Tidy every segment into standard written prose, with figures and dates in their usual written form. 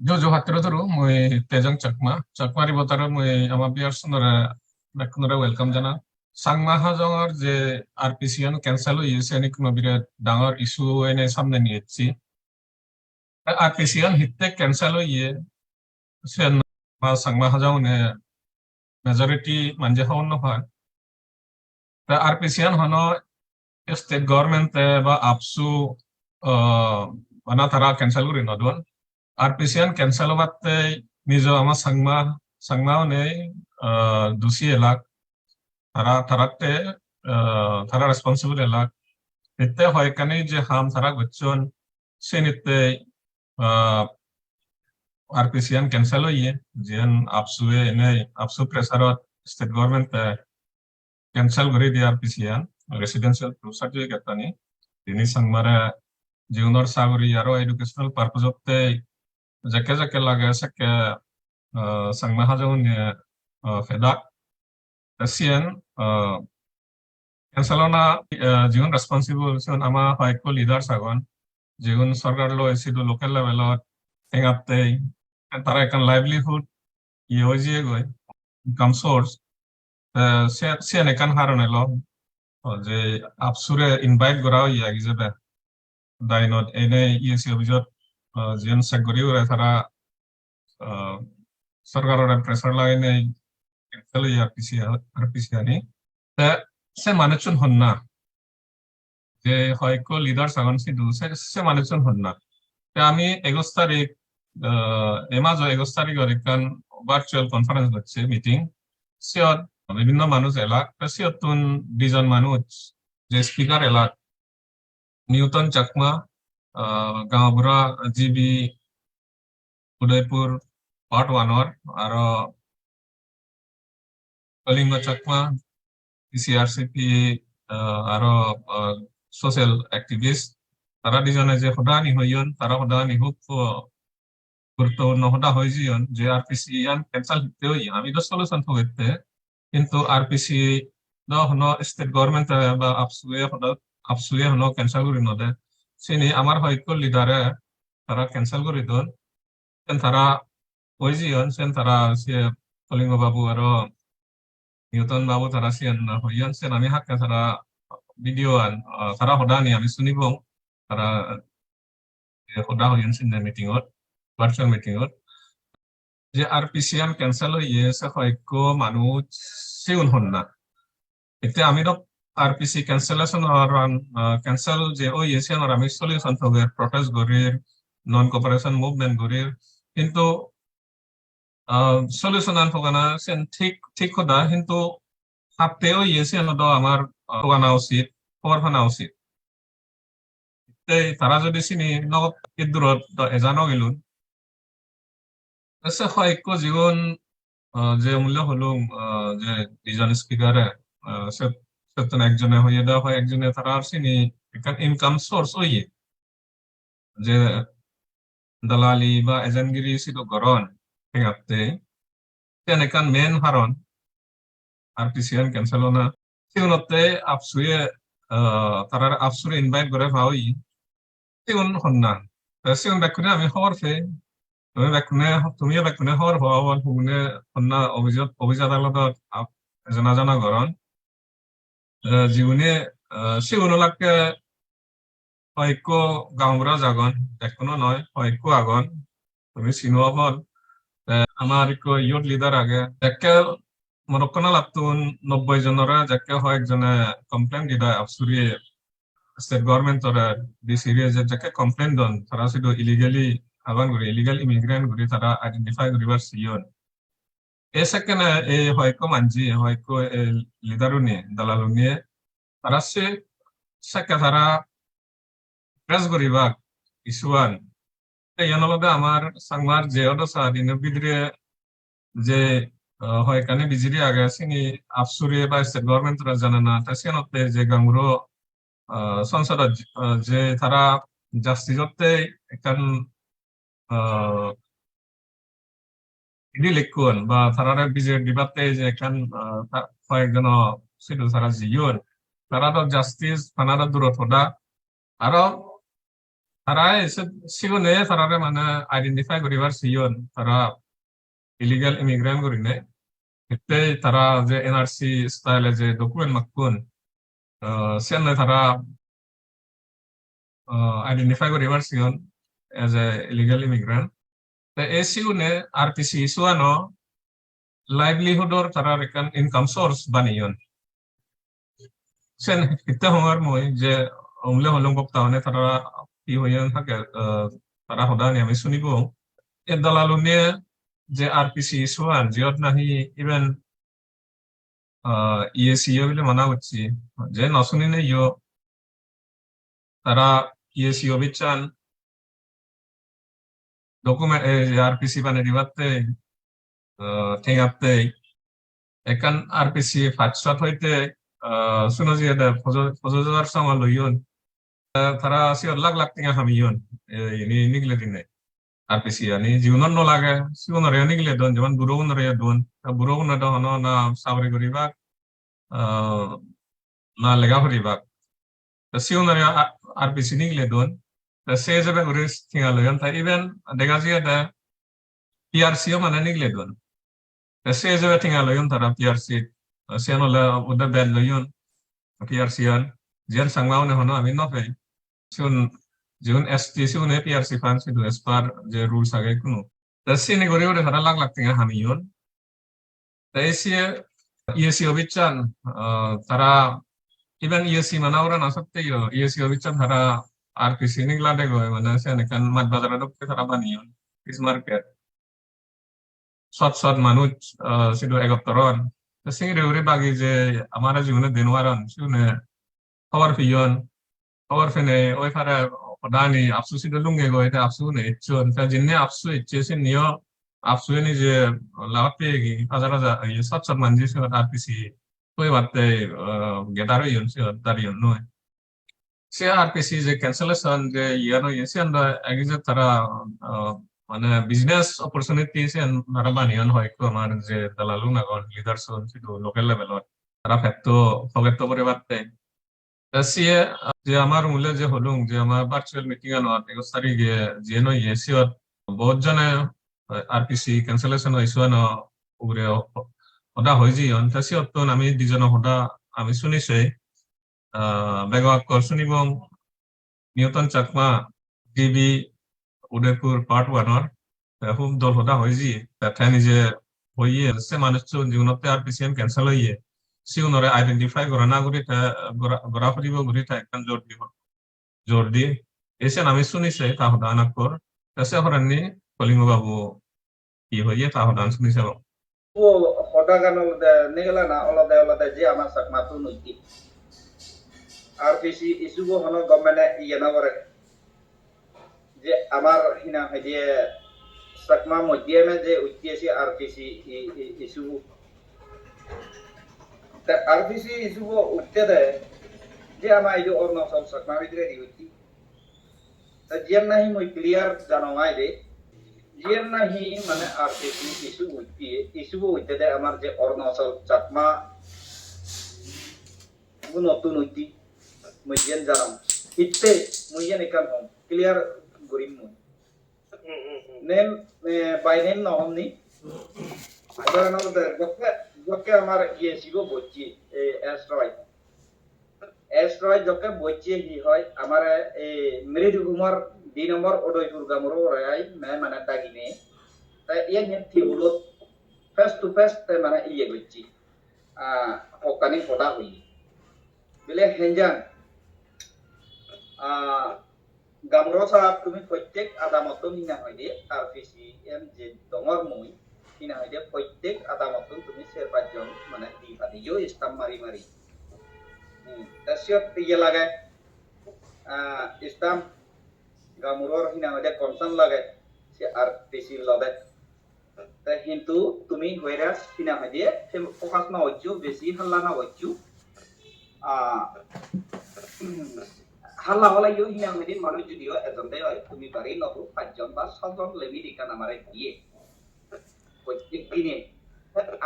Jojo hatero turu mui tejang chakma ribotaro mui ama biars nora nakunora welcome jana sangma hajongar je RPCN cancel hui senik mabire dangor issue ene samne niyechi RPCN hitte cancel hui sen ma sangma hajong ne majority manje hawn no har RPCN hono state government ba apsu mana thara cancel guri nodon RPCN cancel batte nijo ama sangma ne dusi elak tarakte tara responsible elak itte hoy kane je ham tara gochon senitte RPCN cancel hoye jen apsue ene apsu pressure state government cancel gori di RPCN residential proof certificate tani ini sangmara jiunor sagori aro educational purpose otte jake jake lage sake sangma hajaun fedak Kasian Barcelona jigun responsible sion ama hoiko leader sagon jigun sarkar lo esidu local level tengapte tara ekan livelihood yoji goi income source sian ekan haron elo je apsure invite gorao ya gizebe dainot ene yesi obijot jigun sagori ure tara sarkar ore pressure lagene cancel ya RPC ani se manechun honna যে হয়তো leader সাগন Sidhu সে মানুষজন হন না তে আমি 21 তারিখ এমাজ 21 তারিখের একখান ভার্চুয়াল কনফারেন্স হচ্ছে মিটিং সিয়ত বিভিন্ন মানুষ এলাক সিয়তুন দুজন মানুষ যে স্পিকার এলাক Newton Chakma gaonbura GB Udaipur part ওয়ানর আর কলিঙ্গ চাকমা পিসিআরসিপি আর সোশ্যাল অ্যাক্টিভিস্ট তারা দুজনে যে সদানি হইয়ন তারা সদানি খুব গুরুত্বপূর্ণ সদা হয়েছিয়ন যে আরপিসি ইয়ান ক্যান্সেল হতে হই আমি তো সলিউশন হইতে কিন্তু আরপিসি দ হন স্টেট গভর্নমেন্ট বা আপসুয়ে হন ক্যান্সেল করি নদে সিনি আমার হয়তো লিডারে তারা ক্যান্সেল করি দন তারা হয়েছিয়ন সেন তারা সে কলিঙ্গ বাবু আর নিউটন বাবু তারা সিয়ান হইয়ন সেন আমি হাক্কা তারা videoan tara hodani ami sunibong tara hoda hoyen sinne meeting ot virtual meeting ot je RPCN cancel hoye se hoyko manu siun honna ite ami do RPC cancellation oran cancel je oye sen or ami solution thoge protest gorir non cooperation movement gorir কিন্তু solution আন ফগানা সেন ঠিক ঠিক কথা কিন্তু হাতেও ইয়েছে তো আমার ফগানা উচিত খবর ফানা উচিত তারা যদি চিনি লগত দূৰত এজানো গেলুন হয়তো জীবন যে মূল্য হলো যে দুজন স্পিকারে সেতন একজনে হইয়ে দেওয়া হয় একজনে তারা চিনি ইনকাম সোর্স হইয়ে যে দালালি বা এজেন্টগিরি সিটো গরন টেঙাতে তেনেকান main Harun RPCN cancel hona siunotte apsuye tarar apsure invite করে ভাই siun honna siun bakune আমি খবর ফে তুমিও বাকুনে খবর হওয়া হুনে হন্না অভিজাত আলাদা জানা জানা গরন জীবনে সিউনলাকে হয়কো গাঁওরা জাগন এখনো নয় হয়কো আগন তুমি চিনোয়া হল আমার ইয়ুথ লিডার আগে একে মরক্কোনা লাতুন 90 জনরা যাকে হয় একজনে কমপ্লেন দিদা আপসুরি স্টেট গভর্নমেন্ট ওরা দি সিরিয়াস যাকে কমপ্লেন দন তারা শুধু ইলিগালি আবান করে ইলিগাল ইমিগ্রেন্ট করে তারা আইডেন্টিফাই করিবার সিয়ন এ সেকেন্ড এ হয়কো মানজি হয়কো লিডারু নিয়ে দালালু নিয়ে তারা সে সেকে তারা প্রেস করিবা ইস্যুয়ান ইয়ানলদে আমার সাংমার যে অদসা দিন বিদ্রে যে হয় কানে বিজিরি আগে সিনি আফসুরি বা স্টেট গভর্নমেন্ট রা জানা না তা সেনতে যে গামরো সংসদ যে তারা জাস্টিসতে একখান ইডি লিখুন বা তারা বিজেপি ডিবাতে যে একখান কয়েকজন সিডু তারা জিয়ন তারা তো জাস্টিস ফানারা দূরত হদা আরো তারা এসে সিগুনে তারারে মানে আইডেন্টিফাই করিবার সিয়ন তারা ইলিগাল ইমিগ্রেন্ট করিনে এতে তারা যে এনআরসি স্টাইলে যে ডকুমেন্ট মাকুন সেনে তারা আইডেন্টিফাই করিবার সিয়ন এজ এ ইলিগাল ইমিগ্রেন্ট তে এই সিগুনে আরপিসি ইস্যুয়ানো লাইভলিহুডর তারা একান ইনকাম সোর্স বানিয়ন sen kita hongar moi je omle holong bok taune tara pi hoyan থাকে তারা হদানি আমি শুনিব এ দালালুনে যে আরপিসি সোয়ান জিয়ত নাহি ইভেন ইএসইও বলে মানা হচ্ছে যে নসুনিনে ইয়ো তারা ইএসইও বিচান ডকুমেন্ট আরপিসি বানে দিবাতে ঠেঙ্গাতে একান আরপিসি ফাটসাত হইতে শুনো যে ফজর সময় লইয়ন তারা siot lag tinga hamiyon ini nigle dinne RPC ani jiunon no lage siunon re nigle don jaman burogun re don burogun na hono na sabre goriba na lega goriba ta siunon re RPC nigle don ta se jabe goris tinga loyon ta even dega jia da PRC o mana nigle don ta se jabe tinga loyon tara PRC siano la uda bel loyon PRC an jian sangmau ne hono ami no fe Siun jiun ST siun PRC fans itu espar je rules agak kuno. Tapi ini gore gore hara lag tinggal hamiyon. Tapi sih ESC obichan tara even ESC mana orang nasabte yo ESC obichan tara RPC ini glade goe mana sih nekan mat bazar adok ke tara baniyon. Is market. Short manuj sido egop toron. Tapi ini gore bagi je amara jiune denwaran siune power pion और फिर ओए फारे पदानी आपसु सिद्ध लुंगे गो इते आपसु ने चोन फिर जिन्ने आपसु इच्छे से नियो आपसु ने जे लापेगी हजार ये सब मंजी से आरपीसी कोई बात गेदारो युन से दारियो नो से आरपीसी जे कैंसलेशन जे यानो ये से अंदर एग्जिट तरा माने बिजनेस अपॉर्चुनिटी से नरबानियन হয় কো আমার যে দালালু না গন লিডারস সিটো লোকাল লেভেলত তারা ফেক্টো ফগেটো করে বাতে Tasya যে আমার মূল্য যে হলুম যে আমার ভার্চুয়াল মিটিং আনো আর্টিক সারি গে যে নো ইয়েসিয়ত বহুত জনে আরপিসি ক্যান্সেলেশন হইছো না উরে ওটা হইজি অন তাসিয়ত তো আমি দিজন হদা আমি শুনিছে বেগক কর শুনিবং Newton Chakma DB Udaipur part 1 অর হুম দল হদা হইজি তাথানি যে হইয়ে সে মানুষ জীবনতে আরপিসিএম ক্যান্সেল হইয়ে সিউনরে আইডেন্টিফাই করা না করি গড়া ফুরিব ঘুরি একখান জোর দি এসে আমি শুনিছে তাহলে আনাক কর এসে হরানি কলিঙ্গ বাবু কি হইয়ে তাহলে আন শুনিছে ও হটা গান নেগলা না ওলাদা যে আমার সাক মাতু নইতি আরপিসি ইস্যু হনো গভর্নমেন্ট ইয়ে না করে যে আমার হিনা হইয়ে সাকমা মধ্যে যে উইটিএসি আরপিসি ইস্যু আরপিসি ইস্যু উঠতে দেয় যে আমার এই যে অরুণাচল সাকমা ভিতরে দিউতি তা জিয়ার নাহি মই ক্লিয়ার জানো নাই রে জিয়ার নাহি মানে আরপিসি ইস্যু উঠতে দেয় আমার যে অরুণাচল চাকমা নতুন উঠতি মই জিয়ান জানাম ইতে মই জিয়ান একান হম ক্লিয়ার গরিম মই নেম বাই নেম নহমনি আবার আমাদের যকে আমার ইয়ে ছিল বচ্চি এস্ট্রয় যকে বচ্চি হি হয় আমার মৃদু কুমার 2 নম্বর ওডয়পুর গামরো রাই মানে দাগিনে তাই ইয়ে নেতি হলো ফেস টু ফেস মানে ইয়ে বচ্চি হকানি ফটা হই বলে হেঞ্জান গামরো সাহেব তুমি প্রত্যেক আদামত নিনা হয় দে আরপিসি এম যে ডঙর মই কিনা হয় দে প্রত্যেক আদামত তুমি সের পাঁচজন মানে দি পাদিও স্টাম্প মারি তাসিয়ত ইয়ে লাগে স্টাম্প গামুরর কিনা হয় দে কনসার্ন লাগে সে আরপিসি লবে তা কিন্তু তুমি ভাইরাস কিনা হয় দে ফোকাস না হচ্ছু বেশি হাল্লা না হচ্ছু হাল্লা হলাই হিনা হয় দে মানুষ যদিও এজন দে হয় তুমি পারি নতো 5 জন বা 6 জন লেবি দিকান আমারে দিয়ে প্রত্যেক দিনে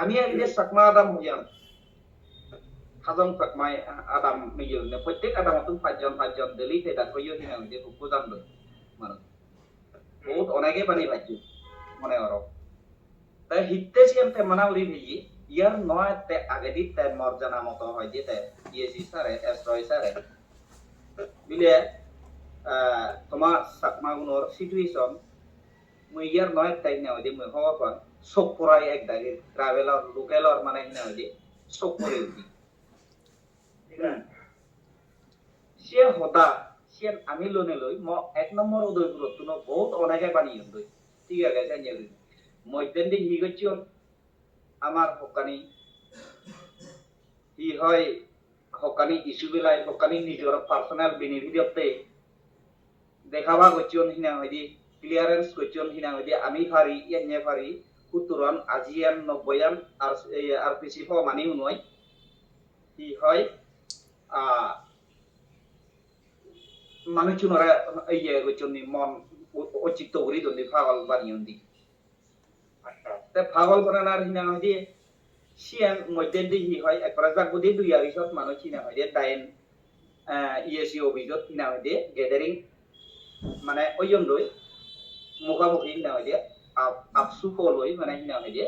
আমি আগে সাকমা আদাম হইয়াম হাজং সাকমাই আদাম মিয়ল নে প্রত্যেক আদাম তো 5 জন ডেলি তেদা কইও হিনা হইদে উপজান দই মানুষ বহুত অনেকে পানি পাইছো মনে করো তাই হিতে সিয়াতে মানা উড়ি ভিজি ইয়ার নয় তে আগে দি তে মর্যাদা মতো হয় যে তে ইয়েসি সারে এসরয় সারে বিলে তোমার সাকমা গুনোর সিচুয়েশন মুই ইয়ার নয় তাই না ওই যে মুই হওয়া পান সব পড়াই এক দাগে ট্রাভেলার লোকালর মানে না ওই যে সব পড়ে উঠি সে হতা সে আমি লোনে লই ম এক নম্বর উদয়পুর তুনো বহুত অনেকে বানিয়ে লই ঠিক আছে জানিয়ে লই মধ্যে দিন হি গচ্ছিন আমার হকানি ই হয় হকানি ইস্যু বেলায় হকানি নিজের পার্সোনাল বেনিফিটতে দেখাবা গচ্ছিন হিনা হইদি ক্লিয়ারেন্স গচ্ছিন হিনা হইদি আমি ফারি ইয়ান্নে ফারি উত্তরন আজিয়ান নব্বয়ান আর পিসি ফ মানি নয় ই হয় মানুষজনরা ইয়ে গচ্ছিন মন অচিত্ত করি দন্দি পাগল বানিয়ে তে পাগল বানানার হিনা হইদি সিয়ান মধ্যে দিহি হয় একবার জাগবদি দুই আরিসত মানুষ হিনা হইদি ডাইন ইয়েসি অভিযোগ হিনা হইদি গ্যাদারিং মানে ওইজন লই মুখামুখি হিনা হইদি আপসু কলই মানে হিনা হইদি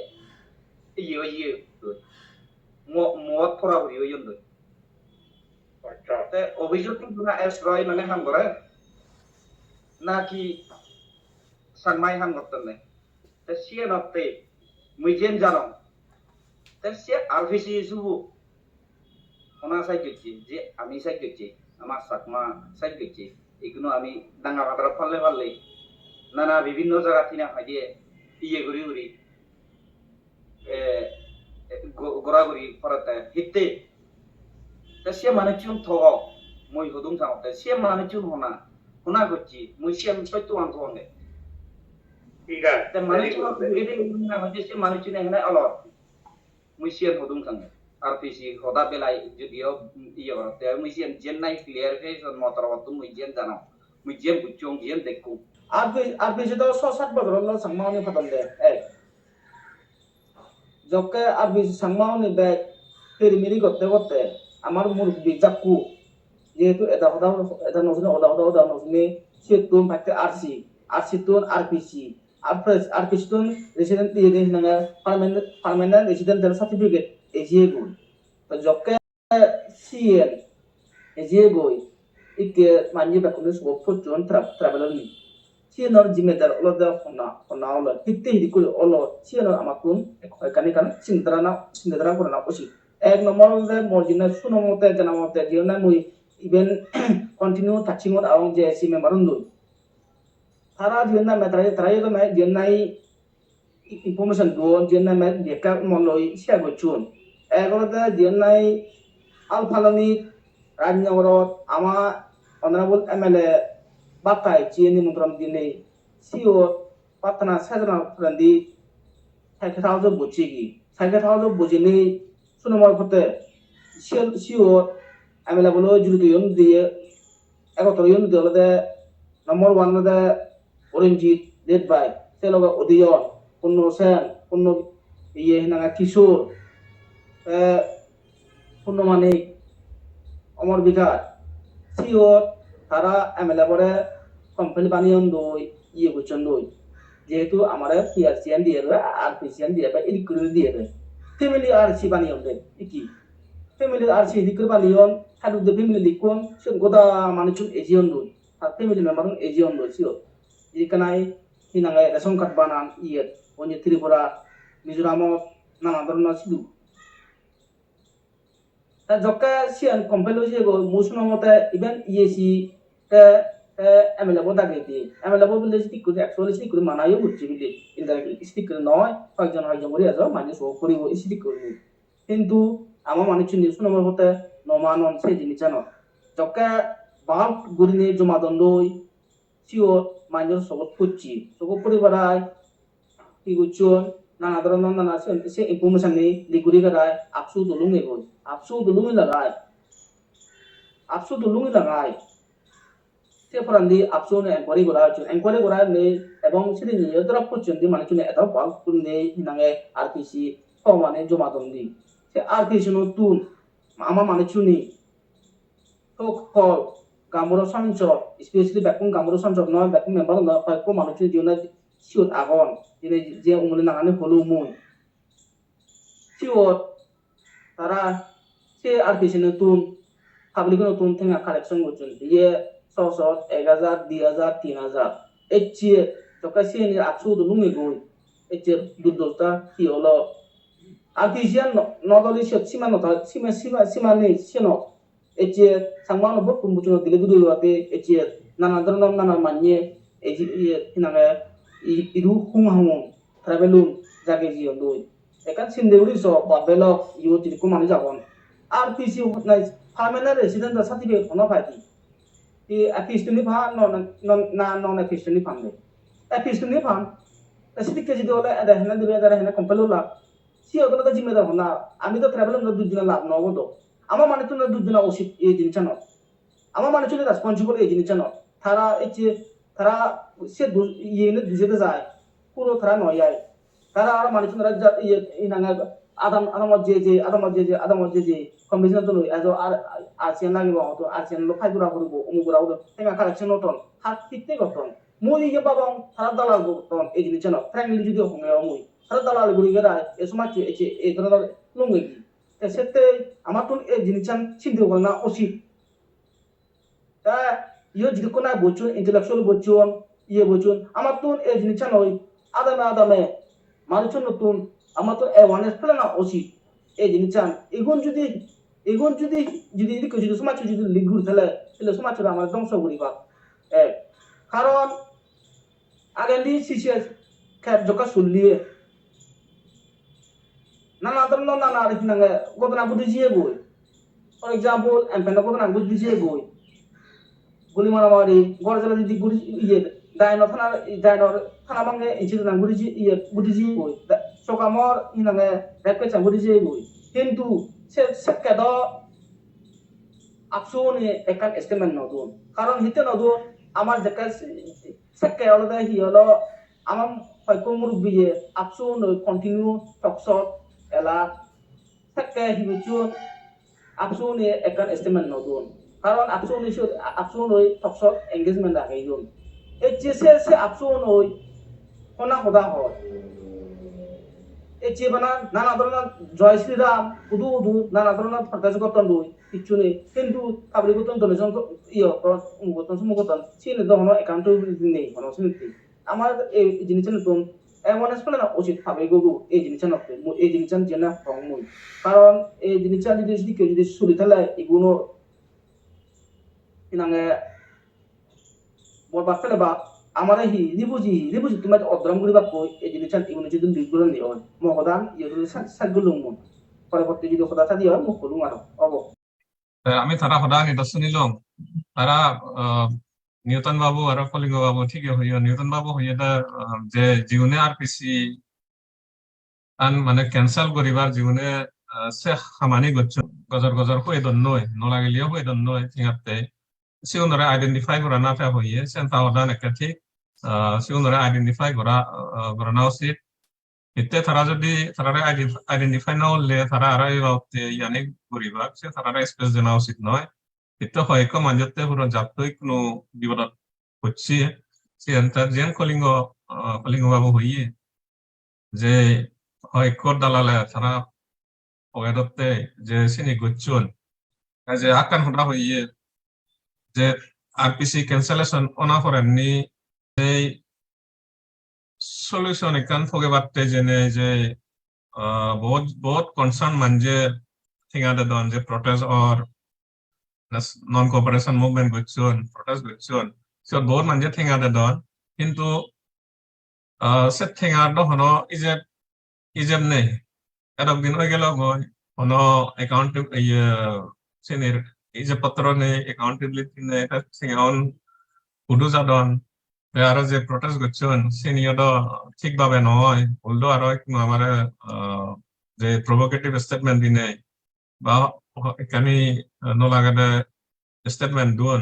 ইয়ে ইয়ে লই মত ফরা হই ওইজন লই তে অভিযোগ কিন্তু না এস রয় মানে হাম করে নাকি সাংমাই হাম করতেন না তে সিয়ান হতে মুইজেন জানো সে আরভিসি সুবু ওনা সাইড গেছি যে আমি সাইড গেছি আমার সাকমা সাইড গেছি এগুলো আমি ডাঙ্গা ভাতরা ফাললে ফাললে নানা বিভিন্ন জায়গা কিনা হয় দিয়ে ইয়ে ঘুরি ঘুরি ঘোরাঘুরি ফরাতে হিতে সে মানুষজন থগ মই হদুম থাকতে সে মানুষজন হোনা করছি মই সে সত্য আনতে হবে ঠিক আছে মানুষজন সে মানুষজন এখানে অলপ মুসিয়ান হদুম থাঙ্গে আরপিসি হদা বেলাই যদিও ইয়ে করতে মুসিয়ান জেন্নাই ক্লিয়ার ফেশন মতরবত মুইজেন জানো মুইজেন বুচং জেন দেখু আরপিসি তো 6-7 বছর হলো সাংমাউনি ফাতন দে জকে আরপিসি সাংমাউনি বে ফেরিমিরি করতে করতে আমার মুরব্বি জাকু যেহেতু এটা নসনে ওদা নসনে সেতুন ফাইতে আরসি তুন আরপিসি আরপিসি তুন রেসিডেন্ট দিয়ে দেন না পার্মানেন্ট রেসিডেন্ট সার্টিফিকেট এজিয়ে গুই তো জকে সিএল এজিয়ে গুই ইকে মানজি বাকুনে সব ফজন ট্রাভেলার নি সিএনর জিমেদার অলদা ফনা অল হিতে হিদি কই অল সিএনর আমাকুন কানি সিন্দ্রা করনা ওসি এক নম্বর যে মর্জিনা সুনমতে জানামতে দিওনা মুই even continue touching on Aung যে সি মেম্বার হুন্দু তারা দিওনা মেতরাই তো মে দিওনাই ইনফরমেশন দো দিওনা মে দেকা মলই সিয়া গচুন এগরতে দিওনাই আলফালানি রাজনগরত আমা অনারেবল এমএলএ বাতাই চিনি মুদ্রাম দিনে সিও পাতনা সাজনা ফ্রেন্ডি সাইকেল বুচিগি সাইকেল বুজিনি সুনমর ফতে সিও এমএলএ বলো জুরিতে ইউন দিয়ে একতর ইউন দিলতে নম্বর 1 দে অরেঞ্জিত লেড বাই সেলগা ওদিয়ন কোন সেন কোন ইয়ে না কিশোর কোন মানে অমর বিকাশ সিও তারা এমএলএ বড় কোম্পানি বানিয়ন দই ইয়ে বুঝন দই যেহেতু আমার পিআরসিএন দিয়ে দেবে আরপিসিএন দিয়ে দেবে ইলিকুইড দিয়ে দেবে ফ্যামিলি আরসি বানিয়ন দেয় কি ফ্যামিলি আরসি ইলিকুইড বানিয়ন হাদু দে ফ্যামিলি লিকুন সে গোদা মানুষজন এজিয়ন দই আর ফ্যামিলি মেম্বার এজিয়ন দই সিও ইকানাই হিনাঙ্গাই রেশন কার্ড বানান ইয়ে অন্য ত্রিপুরা মিজোরামত নানা ধরনের সিদু তা জক্কা সিয়ান কোম্পানি যে মুসনমতে ইভেন ইয়েসি এমএলএ বদা গেতি এমএলএ বলে স্টিক করে অ্যাকচুয়ালি স্টিক করে মানায়ও বুঝছি বিলি ইনডাইরেক্টলি স্টিক করে নয় কয়েকজন করে আছে মানে সব করিব স্টিক করে কিন্তু আমার মানে চুনি সুনমর হতে নমানন সেই জিনিস জানো জক্কা বাল্ক গুরিনে জমা দন্দই সিও মাইনর সবত ফুচি সব পরিবারায় কি গুচন নানা ধরনের নানা সে ইনফরমেশন নেই লিগুরি করায় আপসু দুলুং এগোই আপসু দুলুং লাগায় সে ফরান্দি আপসু নে এনকোয়ারি করা নেই এবং সেটি নিয়ে ধরা পর্যন্ত মানে চুনে এত বাল্ক নেই নাঙে আরপিসি মানে জমা দন্দি সে আরপিসি নতুন আমার মানে চুনি তো call gamuro sanjo especially bakung gamuro sanjo no bakung member no pa ko manuchi jona siot agon ini je umule nangane holu mun siot tara se RPC nutun public nutun thenga collection gojun ye 100 1000 2000 3000 eche toka se ni aksu do lungi goi eche dudota ki holo artisan not only sima nota sima ne sino eche sangmano bot kumbucho dile dudu wate eche nana dronam nana manye eche hinanga iru hung travelun jage jion doi ekan sindewri so babelo yo ti ko mani jagon RPC na permanent resident certificate ono phati ti apistuni pha no na apistuni phamle apistuni pham asiti keji dole ada hena kompelula si ogolo ka jimmedar hona আমি তো travel না দুদিন লাভ নব তো আমার মানে তো না দুদিন উচিত এই জিনিস না আমার মানে চলে রেসপন্সিবল এই জিনিস না তারা এই যে তারা সে ইয়ে নে দুজেতে যায় পুরো তারা নয় যায় তারা আর মানে তো ইয়ে ইনাঙ্গা আদাম যে কম্বিনেশন তো এজ আর আসিয়ান লাগিব তো আসিয়ান লো ফাইগুরা করব উমুগুরা হলো তেমা কালেকশন নতন হাত ঠিকতে গতন মই ইয়ে বাবা তারা দালাল গতন এই জিনিস না ফ্র্যাঙ্কলি যদি হঙ্গে মই তারা দালাল গুলি গেরা এ সময় এই ধরনের লঙ্গি সেতে আমার তো এই জিনিসটা চিন্তা করে না উচিত তা ইয়ে যদি কোনো বলছুন ইন্টেলেকচুয়াল বলছুন ইয়ে বলছুন আমার তো এই জিনিসটা নয় আদামে মানুষ নতুন আমার তো অ্যাওয়ারনেস ফেলে না উচিত এই জিনিসটা এগুন যদি এদিকে যদি সমাজ যদি লিগ ঘুরে তাহলে সমাজ আমার ধ্বংস করিবা কারণ আগে সিসিএস খেপ জকা চলিয়ে নানা ধরনের নানা আর কি নাঙ্গে ঘটনা বুঝিয়ে বই ফর এক্সাম্পল এমপেন ঘটনা বুঝিয়ে বই গুলি মারামারি গড়জলা যদি গুলি ইয়ে ডাইনর থানা ভাঙে ইনসিডেন্ট নাং বুঝিয়ে বই সকামর ই নাঙ্গে রেপকে চাং বুঝিয়ে বই কিন্তু সে কেদ আপসুনি একান স্টেটমেন্ট নদুন কারণ হিতে নদুন আমার যেকা সেকে অলদা হি হলো আমার হয়তো মুরব্বিয়ে আপসুন কন্টিনিউ টকশট এলা সেকে হি বুঝুন আপসুনি একান স্টেটমেন্ট নদুন কারণ আপসুন ওই টকশট এঙ্গেজমেন্ট আগাইদুন এই যে সে আপসুন ওই কোনা খোদা হয় এই যে বানা নানা ধরনের জয় শ্রীরাম উদু নানা ধরনের প্রকাশকতন দই কিছু নেই কিন্তু পাবলিকতন ডোনেশন ইয়ে মুগতন সুমুগতন সিনে দহন অ্যাকাউন্টেবিলিটি নেই মানে সিনে আমার এই জিনিসটা নতুন অ্যাওয়ারনেস ফেলে না উচিত পাবে গগু এই জিনিসটা নতুন এই জিনিসটা জেনা রংমুই কারণ এই জিনিসটা যদি কেউ যদি চলি তাহলে এগুলো ইনাঙ্গে বরবাদ ফেলে বা আমার রিবুজি তোমার অদ্রম করি বা কই এই জিনিসটা এগুলো যদি দুইগুলো নিও মহদান ইয়েগুলো সাতগুলো মন পরবর্তী যদি কথা থাকি হয় মুখ করুম আর অব আমি তারা সদায় নিদর্শন নিলম তারা নিউটন বাবু আর কলিঙ্গ বাবু ঠিক হইয়া নিউটন বাবু হইয়া যে জীবনে RPC আন মানে ক্যান্সেল করিবার জীবনে সে খামানি গজর হয়ে দন নয় নলাগিলিও হয়ে দন নয় ঠিকাতে সিউনরে আইডেন্টিফাই করা না ফে হইয়ে সেন তাওদান একটা ঠিক সিউনরে আইডেন্টিফাই করা না উচিত ইতে তারা যদি তারা আইডেন্টিফাই না হলে তারা আর ইয়ানে করিবা সে তারা স্পেস জানা উচিত নয় ইতে হয়তো মাঝতে পুরো জাতই কোনো বিপদত হচ্ছে সেন্টার যেন কলিঙ্গ বাবু হইয়ে যে হয়তো দালালে তারা অগেদতে যে সিনি গচ্ছন যে আকান হটা হইয়ে যে RPC ক্যান্সেলেশন অনা করেননি এই সলিউশন একান ফগে বাটতে জেনে যে বহুত কনসার্ন মানজে ঠিকাতে দন যে protest or non cooperation movement protest সে বহুত মানজে ঠিকাতে দন কিন্তু সে ঠিকাতে হনো ইজেব নেই এরক দিন হয়ে গেল হনো অ্যাকাউন্ট সিনির এই যে পত্র নেই অ্যাকাউন্টেবিলিটি নেই এটা ঠিকান উডু যাদন আর যে প্রটেস্ট করছেন সিনিয়র ঠিকভাবে নয় উল্টো আরো আমার যে প্রভোকেটিভ স্টেটমেন্ট দিনে বা এখানে নলাগাদে স্টেটমেন্ট দুন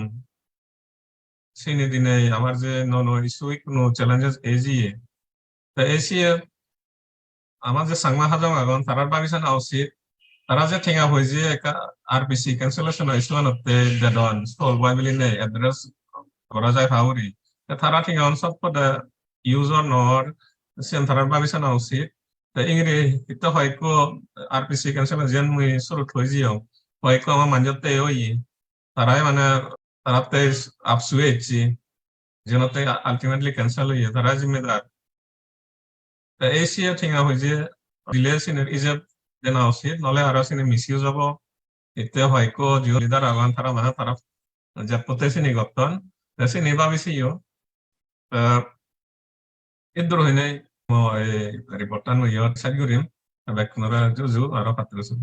সিনি দিনে আমার যে ইস্যু কোনো চ্যালেঞ্জেস এজিয়ে তা এসিয়ে আমার যে সাংমা হাজং আগন তারার বাগিচান উচিত তারা যে ঠেঙা হয়ে যে আরপিসি ক্যান্সেলেশন ইসলামতে দেদন সল বাইবেলি নেই অ্যাড্রেস করা যায় ফাউরি তারা ঠেঙা অনসব পদে ইউজার নর সেন তারার বাবিসা না উচিত ইংরে itu হয়তো আরপিসি ক্যান্সেলেশন যেন মুই শুরু হয়ে যাও হয়তো আমার মানজতে ওই তারাই মানে তারাতে আপসুয়ে ইচ্ছি যেনতে আলটিমেটলি ক্যান্সেল হয়ে তারা জিম্মেদার এশিয়া ঠেঙা হয়ে যে দিলে সিনের ইজেব দেনা উচিত নহলে আরো সিনে মিসইউজ হব এতিয়া হয়তো জিও লিডার আগান তারা মানে তারা যে পতে সিনি গতন সিনি ভাবিছিও ইদুর হইনে মই রিপোর্টার নইয়ত সাইগুরিম বেকনরা জুজু আরো পাত্রসু